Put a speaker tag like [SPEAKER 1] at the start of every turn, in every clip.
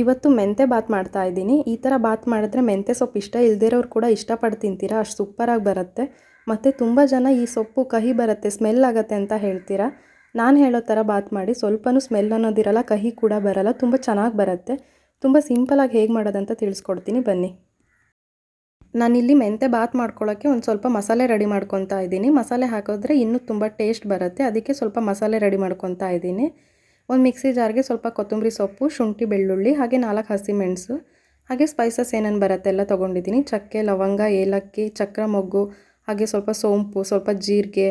[SPEAKER 1] ಇವತ್ತು ಮೆಂತೆ ಬಾತ್ ಮಾಡ್ತಾ ಇದ್ದೀನಿ. ಈ ಥರ ಬಾತ್ ಮಾಡಿದ್ರೆ ಮೆಂತೆ ಸೊಪ್ಪು ಇಷ್ಟ ಇಲ್ದಿರೋರು ಕೂಡ ಇಷ್ಟಪಟ್ಟು ತಿಂತೀರಾ, ಅಷ್ಟು ಸೂಪರಾಗಿ ಬರುತ್ತೆ. ಮತ್ತು ತುಂಬ ಜನ ಈ ಸೊಪ್ಪು ಕಹಿ ಬರುತ್ತೆ, ಸ್ಮೆಲ್ ಆಗುತ್ತೆ ಅಂತ ಹೇಳ್ತೀರಾ. ನಾನು ಹೇಳೋ ಥರ ಬಾತ್ ಮಾಡಿ, ಸ್ವಲ್ಪನೂ ಸ್ಮೆಲ್ ಅನ್ನೋದಿರಲ್ಲ, ಕಹಿ ಕೂಡ ಬರಲ್ಲ, ತುಂಬ ಚೆನ್ನಾಗಿ ಬರುತ್ತೆ. ತುಂಬ ಸಿಂಪಲಾಗಿ ಹೇಗೆ ಮಾಡೋದಂತ ತಿಳಿಸ್ಕೊಡ್ತೀನಿ ಬನ್ನಿ. ನಾನಿಲ್ಲಿ ಮೆಂತೆ ಬಾತ್ ಮಾಡ್ಕೊಳ್ಳೋಕ್ಕೆ ಒಂದು ಸ್ವಲ್ಪ ಮಸಾಲೆ ರೆಡಿ ಮಾಡ್ಕೊತಾ ಇದ್ದೀನಿ. ಮಸಾಲೆ ಹಾಕಿದ್ರೆ ಇನ್ನೂ ತುಂಬ ಟೇಸ್ಟ್ ಬರುತ್ತೆ, ಅದಕ್ಕೆ ಸ್ವಲ್ಪ ಮಸಾಲೆ ರೆಡಿ ಮಾಡ್ಕೊತಾ ಇದ್ದೀನಿ. ಒಂದು ಮಿಕ್ಸಿ ಜಾರ್ಗೆ ಸ್ವಲ್ಪ ಕೊತ್ತಂಬರಿ ಸೊಪ್ಪು, ಶುಂಠಿ, ಬೆಳ್ಳುಳ್ಳಿ, ಹಾಗೆ 4 ಹಸಿಮೆಣಸು, ಹಾಗೆ ಸ್ಪೈಸಸ್ ಏನೇನು ಬರುತ್ತೆ ಎಲ್ಲ ತೊಗೊಂಡಿದ್ದೀನಿ. ಚಕ್ಕೆ, ಲವಂಗ, ಏಲಕ್ಕಿ, ಚಕ್ರ ಮೊಗ್ಗು, ಹಾಗೆ ಸ್ವಲ್ಪ ಸೋಂಪು, ಸ್ವಲ್ಪ ಜೀರಿಗೆ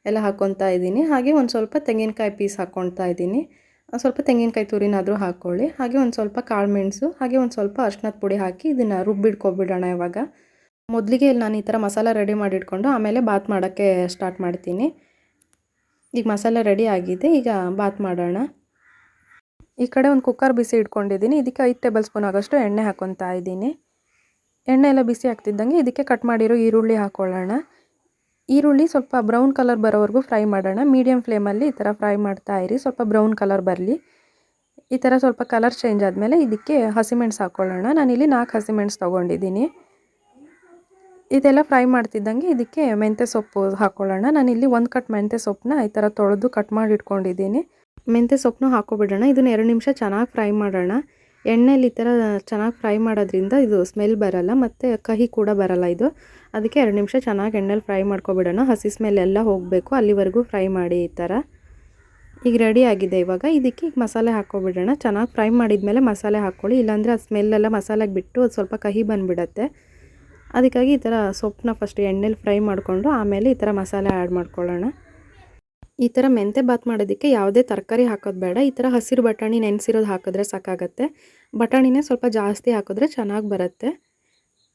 [SPEAKER 1] ಎಲ್ಲ ಹಾಕ್ಕೊತಾ ಇದ್ದೀನಿ. ಹಾಗೆ ಒಂದು ಸ್ವಲ್ಪ ತೆಂಗಿನಕಾಯಿ ಪೀಸ್ ಹಾಕ್ಕೊಳ್ತಾ ಇದ್ದೀನಿ. ಸ್ವಲ್ಪ ತೆಂಗಿನಕಾಯಿ ತುರಿನಾದರೂ ಹಾಕ್ಕೊಳ್ಳಿ. ಹಾಗೆ ಒಂದು ಸ್ವಲ್ಪ ಕಾಳು ಮೆಣಸು, ಹಾಗೆ ಒಂದು ಸ್ವಲ್ಪ ಅರ್ಶಿನದ ಪುಡಿ ಹಾಕಿ ಇದನ್ನು ರುಬ್ಬಿಟ್ಕೊಬಿಡೋಣ. ಇವಾಗ ಮೊದಲಿಗೆ ಇಲ್ಲಿ ನಾನು ಈ ಥರ ಮಸಾಲೆ ರೆಡಿ ಮಾಡಿಟ್ಕೊಂಡು ಆಮೇಲೆ ಬಾತ್ ಮಾಡೋಕ್ಕೆ ಸ್ಟಾರ್ಟ್ ಮಾಡ್ತೀನಿ. ಈಗ ಮಸಾಲೆ ರೆಡಿ ಆಗಿದೆ, ಈಗ ಬಾತ್ ಮಾಡೋಣ. ಈ ಕಡೆ ಒಂದು ಕುಕ್ಕರ್ ಬಿಸಿ ಇಟ್ಕೊಂಡಿದ್ದೀನಿ. ಇದಕ್ಕೆ 5 ಟೇಬಲ್ ಸ್ಪೂನ್ ಆಗೋಷ್ಟು ಎಣ್ಣೆ ಹಾಕ್ಕೊತಾ ಇದ್ದೀನಿ. ಎಣ್ಣೆ ಎಲ್ಲ ಬಿಸಿ ಆಗ್ತಿದ್ದಂಗೆ ಇದಕ್ಕೆ ಕಟ್ ಮಾಡಿರೋ ಈರುಳ್ಳಿ ಹಾಕ್ಕೊಳ್ಳೋಣ. ಈರುಳ್ಳಿ ಸ್ವಲ್ಪ ಬ್ರೌನ್ ಕಲರ್ ಬರೋವರೆಗೂ ಫ್ರೈ ಮಾಡೋಣ. ಮೀಡಿಯಮ್ ಫ್ಲೇಮಲ್ಲಿ ಈ ಥರ ಫ್ರೈ ಮಾಡ್ತಾ ಇರಿ, ಸ್ವಲ್ಪ ಬ್ರೌನ್ ಕಲರ್ ಬರಲಿ. ಈ ಥರ ಸ್ವಲ್ಪ ಕಲರ್ ಚೇಂಜ್ ಆದಮೇಲೆ ಇದಕ್ಕೆ ಹಸಿಮೆಣಸು ಹಾಕ್ಕೊಳ್ಳೋಣ. ನಾನಿಲ್ಲಿ 4 ಹಸಿಮೆಣಸು ತೊಗೊಂಡಿದ್ದೀನಿ. ಇದೆಲ್ಲ ಫ್ರೈ ಮಾಡ್ತಿದ್ದಂಗೆ ಇದಕ್ಕೆ ಮೆಂತ್ಯ ಸೊಪ್ಪು ಹಾಕ್ಕೊಳ್ಳೋಣ. ನಾನಿಲ್ಲಿ 1 ಕಟ್ ಮೆಂತ್ಯ ಸೊಪ್ಪನ್ನ ಈ ಥರ ತೊಳೆದು ಕಟ್ ಮಾಡಿ ಇಟ್ಕೊಂಡಿದ್ದೀನಿ. ಮೆಂತ್ಯ ಸೊಪ್ಪನ್ನು ಹಾಕ್ಕೊಬಿಡೋಣ. ಇದನ್ನು 2 ನಿಮಿಷ ಚೆನ್ನಾಗಿ ಫ್ರೈ ಮಾಡೋಣ. ಎಣ್ಣೆಲಿ ಈ ಥರ ಚೆನ್ನಾಗಿ ಫ್ರೈ ಮಾಡೋದ್ರಿಂದ ಇದು ಸ್ಮೆಲ್ ಬರಲ್ಲ ಮತ್ತು ಕಹಿ ಕೂಡ ಬರಲ್ಲ ಇದು. ಅದಕ್ಕೆ 2 ನಿಮಿಷ ಚೆನ್ನಾಗಿ ಎಣ್ಣೆಲಿ ಫ್ರೈ ಮಾಡ್ಕೊಬಿಡೋಣ. ಹಸಿ ಸ್ಮೆಲ್ ಎಲ್ಲ ಹೋಗಬೇಕು, ಅಲ್ಲಿವರೆಗೂ ಫ್ರೈ ಮಾಡಿ ಈ ಥರ. ಈಗ ರೆಡಿ ಆಗಿದೆ. ಇವಾಗ ಇದಕ್ಕೆ ಈಗ ಮಸಾಲೆ ಹಾಕ್ಕೊಬಿಡೋಣ. ಚೆನ್ನಾಗಿ ಫ್ರೈ ಮಾಡಿದ್ಮೇಲೆ ಮಸಾಲೆ ಹಾಕ್ಕೊಳ್ಳಿ, ಇಲ್ಲಾಂದರೆ ಆ ಸ್ಮೆಲ್ಲೆಲ್ಲ ಮಸಾಲೆಗೆ ಬಿಟ್ಟು ಅದು ಸ್ವಲ್ಪ ಕಹಿ ಬಂದುಬಿಡತ್ತೆ. ಅದಕ್ಕಾಗಿ ಈ ಥರ ಸೊಪ್ಪನ್ನ ಫಸ್ಟ್ ಎಣ್ಣೆಲಿ ಫ್ರೈ ಮಾಡಿಕೊಂಡು ಆಮೇಲೆ ಈ ಥರ ಮಸಾಲೆ ಆ್ಯಡ್ ಮಾಡ್ಕೊಳ್ಳೋಣ. ಈ ಥರ ಮೆಂತೆ ಬಾತ್ ಮಾಡೋದಕ್ಕೆ ಯಾವುದೇ ತರಕಾರಿ ಹಾಕೋದು ಬೇಡ. ಈ ಥರ ಹಸಿರು ಬಟಾಣಿ ನೆನೆಸಿರೋದು ಹಾಕಿದ್ರೆ ಸಾಕಾಗತ್ತೆ. ಬಟಾಣಿನೇ ಸ್ವಲ್ಪ ಜಾಸ್ತಿ ಹಾಕಿದ್ರೆ ಚೆನ್ನಾಗಿ ಬರುತ್ತೆ.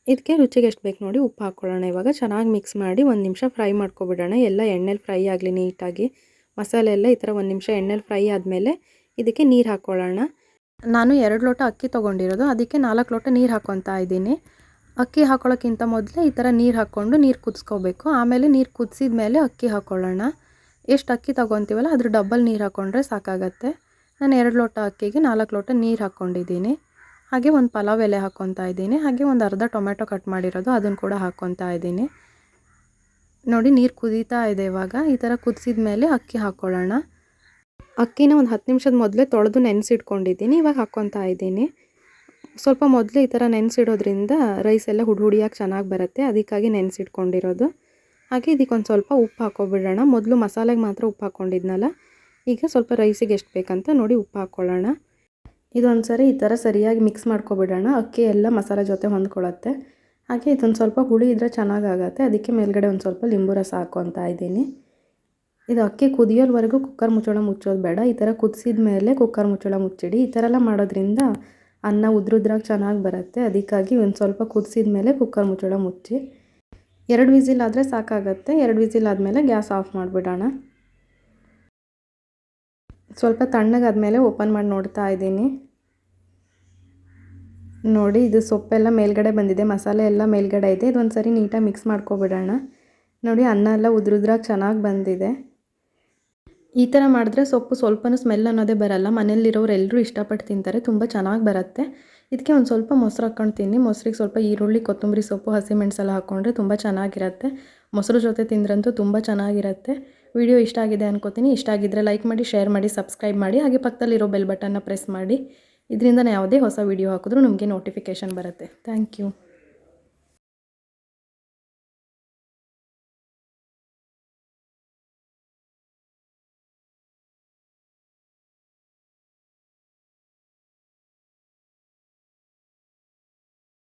[SPEAKER 1] ಇದಕ್ಕೆ ರುಚಿಗೆ ಎಷ್ಟು ಬೇಕು ನೋಡಿ ಉಪ್ಪು ಹಾಕ್ಕೊಳ್ಳೋಣ. ಇವಾಗ ಚೆನ್ನಾಗಿ ಮಿಕ್ಸ್ ಮಾಡಿ 1 ನಿಮಿಷ ಫ್ರೈ ಮಾಡ್ಕೊಬಿಡೋಣ. ಎಲ್ಲ ಎಣ್ಣೆಲಿ ಫ್ರೈ ಆಗಲಿ ನೀಟಾಗಿ. ಮಸಾಲೆ ಎಲ್ಲ ಈ ಥರ 1 ನಿಮಿಷ ಎಣ್ಣೆಲಿ ಫ್ರೈ ಆದಮೇಲೆ ಇದಕ್ಕೆ ನೀರು ಹಾಕ್ಕೊಳ್ಳೋಣ. ನಾನು 2 ಲೋಟ ಅಕ್ಕಿ ತೊಗೊಂಡಿರೋದು, ಅದಕ್ಕೆ 4 ಲೋಟ ನೀರು ಹಾಕ್ಕೊತಾ ಇದ್ದೀನಿ. ಅಕ್ಕಿ ಹಾಕ್ಕೊಳ್ಳೋಕ್ಕಿಂತ ಮೊದಲೇ ಈ ಥರ ನೀರು ಹಾಕ್ಕೊಂಡು ನೀರು ಕುದಿಸ್ಕೋಬೇಕು. ಆಮೇಲೆ ನೀರು ಕುದಿಸಿದ ಮೇಲೆ ಅಕ್ಕಿ ಹಾಕ್ಕೊಳ್ಳೋಣ. ಎಷ್ಟು ಅಕ್ಕಿ ತೊಗೊತೀವಲ್ಲ ಅದ್ರ ಡಬಲ್ ನೀರು ಹಾಕ್ಕೊಂಡ್ರೆ ಸಾಕಾಗತ್ತೆ. ನಾನು 2 ಲೋಟ ಅಕ್ಕಿಗೆ 4 ಲೋಟ ನೀರು ಹಾಕ್ಕೊಂಡಿದ್ದೀನಿ. ಹಾಗೆ ಒಂದು ಪಲಾವ್ ಎಲೆ ಹಾಕ್ಕೊತಾ ಇದ್ದೀನಿ. ಹಾಗೆ ಒಂದು ಅರ್ಧ ಟೊಮೆಟೊ ಕಟ್ ಮಾಡಿರೋದು ಅದನ್ನು ಕೂಡ ಹಾಕ್ಕೊತಾ ಇದ್ದೀನಿ. ನೋಡಿ ನೀರು ಕುದೀತಾ ಇದೆ. ಇವಾಗ ಈ ಥರ ಕುದಿಸಿದ ಮೇಲೆ ಅಕ್ಕಿ ಹಾಕ್ಕೊಳ್ಳೋಣ. ಅಕ್ಕಿನ ಒಂದು 10 ನಿಮಿಷದ ಮೊದಲೇ ತೊಳೆದು ನೆನೆಸಿಟ್ಕೊಂಡಿದ್ದೀನಿ. ಇವಾಗ ಹಾಕ್ಕೊತಾ ಇದ್ದೀನಿ. ಸ್ವಲ್ಪ ಮೊದಲೇ ಈ ಥರ ನೆನೆಸಿಡೋದ್ರಿಂದ ರೈಸ್ ಎಲ್ಲ ಹುಡಿಯಾಗಿ ಚೆನ್ನಾಗಿ ಬರುತ್ತೆ, ಅದಕ್ಕಾಗಿ ನೆನೆಸಿಟ್ಕೊಂಡಿರೋದು. ಹಾಗೆ ಇದಕ್ಕೊಂದು ಸ್ವಲ್ಪ ಉಪ್ಪು ಹಾಕ್ಕೊಬಿಡೋಣ. ಮೊದಲು ಮಸಾಲೆಗೆ ಮಾತ್ರ ಉಪ್ಪು ಹಾಕ್ಕೊಂಡಿದ್ನಲ್ಲ, ಈಗ ಸ್ವಲ್ಪ ರೈಸಿಗೆ ಎಷ್ಟು ಬೇಕಂತ ನೋಡಿ ಉಪ್ಪು ಹಾಕ್ಕೊಳ್ಳೋಣ. ಇದೊಂದು ಸರಿ ಈ ಥರ ಸರಿಯಾಗಿ ಮಿಕ್ಸ್ ಮಾಡ್ಕೊಬಿಡೋಣ. ಅಕ್ಕಿ ಎಲ್ಲ ಮಸಾಲೆ ಜೊತೆ ಹೊಂದ್ಕೊಳ್ಳುತ್ತೆ. ಹಾಗೆ ಇದೊಂದು ಸ್ವಲ್ಪ ಹುಳಿ ಇದ್ದರೆ ಚೆನ್ನಾಗಾಗತ್ತೆ, ಅದಕ್ಕೆ ಮೇಲ್ಗಡೆ ಒಂದು ಸ್ವಲ್ಪ ಲಿಂಬು ರಸ ಹಾಕ್ಕೊತಾ ಇದ್ದೀನಿ. ಇದು ಅಕ್ಕಿ ಕುದಿಯೋವರೆಗೂ ಕುಕ್ಕರ್ ಮುಚ್ಚಳ ಮುಚ್ಚೋದು ಬೇಡ. ಈ ಥರ ಕುದಿಸಿದ ಮೇಲೆ ಕುಕ್ಕರ್ ಮುಚ್ಚಳ ಮುಚ್ಚಿಡಿ. ಈ ಥರ ಎಲ್ಲ ಮಾಡೋದ್ರಿಂದ ಅನ್ನ ಉದ್ರುದ್ರಾಗಿ ಚೆನ್ನಾಗಿ ಬರುತ್ತೆ. ಅದಕ್ಕಾಗಿ ಒಂದು ಸ್ವಲ್ಪ ಕುದಿಸಿದ ಮೇಲೆ ಕುಕ್ಕರ್ ಮುಚ್ಚಳ ಮುಚ್ಚಿ 2 ವಿಸಿಲ್ ಆದರೆ ಸಾಕಾಗತ್ತೆ. 2 ವಿಸಿಲ್ ಆದಮೇಲೆ ಗ್ಯಾಸ್ ಆಫ್ ಮಾಡಿಬಿಡೋಣ. ಸ್ವಲ್ಪ ತಣ್ಣಗಾದ್ಮೇಲೆ ಓಪನ್ ಮಾಡಿ ನೋಡ್ತಾ ಇದ್ದೀನಿ. ನೋಡಿ ಇದು ಸೊಪ್ಪೆಲ್ಲ ಮೇಲ್ಗಡೆ ಬಂದಿದೆ, ಮಸಾಲೆ ಎಲ್ಲ ಮೇಲ್ಗಡೆ ಇದೆ. ಇದೊಂದು ಸರಿ ನೀಟಾಗಿ ಮಿಕ್ಸ್ ಮಾಡ್ಕೊಬಿಡೋಣ. ನೋಡಿ ಅನ್ನ ಎಲ್ಲ ಉದ್ರುದ್ರಾಗಿ ಚೆನ್ನಾಗಿ ಬಂದಿದೆ. ಈ ಥರ ಮಾಡಿದ್ರೆ ಸೊಪ್ಪು ಸ್ವಲ್ಪನೂ ಸ್ಮೆಲ್ ಅನ್ನೋದೇ ಬರಲ್ಲ. ಮನೆಯಲ್ಲಿರೋರು ಎಲ್ಲರೂ ಇಷ್ಟಪಟ್ಟು ತಿಂತಾರೆ, ತುಂಬ ಚೆನ್ನಾಗಿ ಬರುತ್ತೆ. ಇದಕ್ಕೆ ಒಂದು ಸ್ವಲ್ಪ ಮೊಸರು ಹಾಕ್ಕೊಂಡು ತಿನ್ನಿ. ಮೊಸರಿಗೆ ಸ್ವಲ್ಪ ಈರುಳ್ಳಿ, ಕೊತ್ತಂಬರಿ ಸೊಪ್ಪು, ಹಸಿಮೆಣಸೆಲ್ಲ ಹಾಕ್ಕೊಂಡ್ರೆ ತುಂಬ ಚೆನ್ನಾಗಿರುತ್ತೆ. ಮೊಸರು ಜೊತೆ ತಿಂದ್ರಂತೂ ತುಂಬ ಚೆನ್ನಾಗಿರುತ್ತೆ. ವಿಡಿಯೋ ಇಷ್ಟ ಆಗಿದೆ ಅನ್ಕೋತೀನಿ. ಇಷ್ಟ ಆಗಿದ್ದರೆ ಲೈಕ್ ಮಾಡಿ, ಶೇರ್ ಮಾಡಿ, ಸಬ್ಸ್ಕ್ರೈಬ್ ಮಾಡಿ, ಹಾಗೆ ಪಕ್ಕದಲ್ಲಿರೋ ಬೆಲ್ ಬಟನ್ನ ಪ್ರೆಸ್ ಮಾಡಿ. ಇದರಿಂದ ಯಾವುದೇ ಹೊಸ ವಿಡಿಯೋ ಹಾಕಿದ್ರೂ ನಮಗೆ ನೋಟಿಫಿಕೇಷನ್ ಬರುತ್ತೆ. Thank you.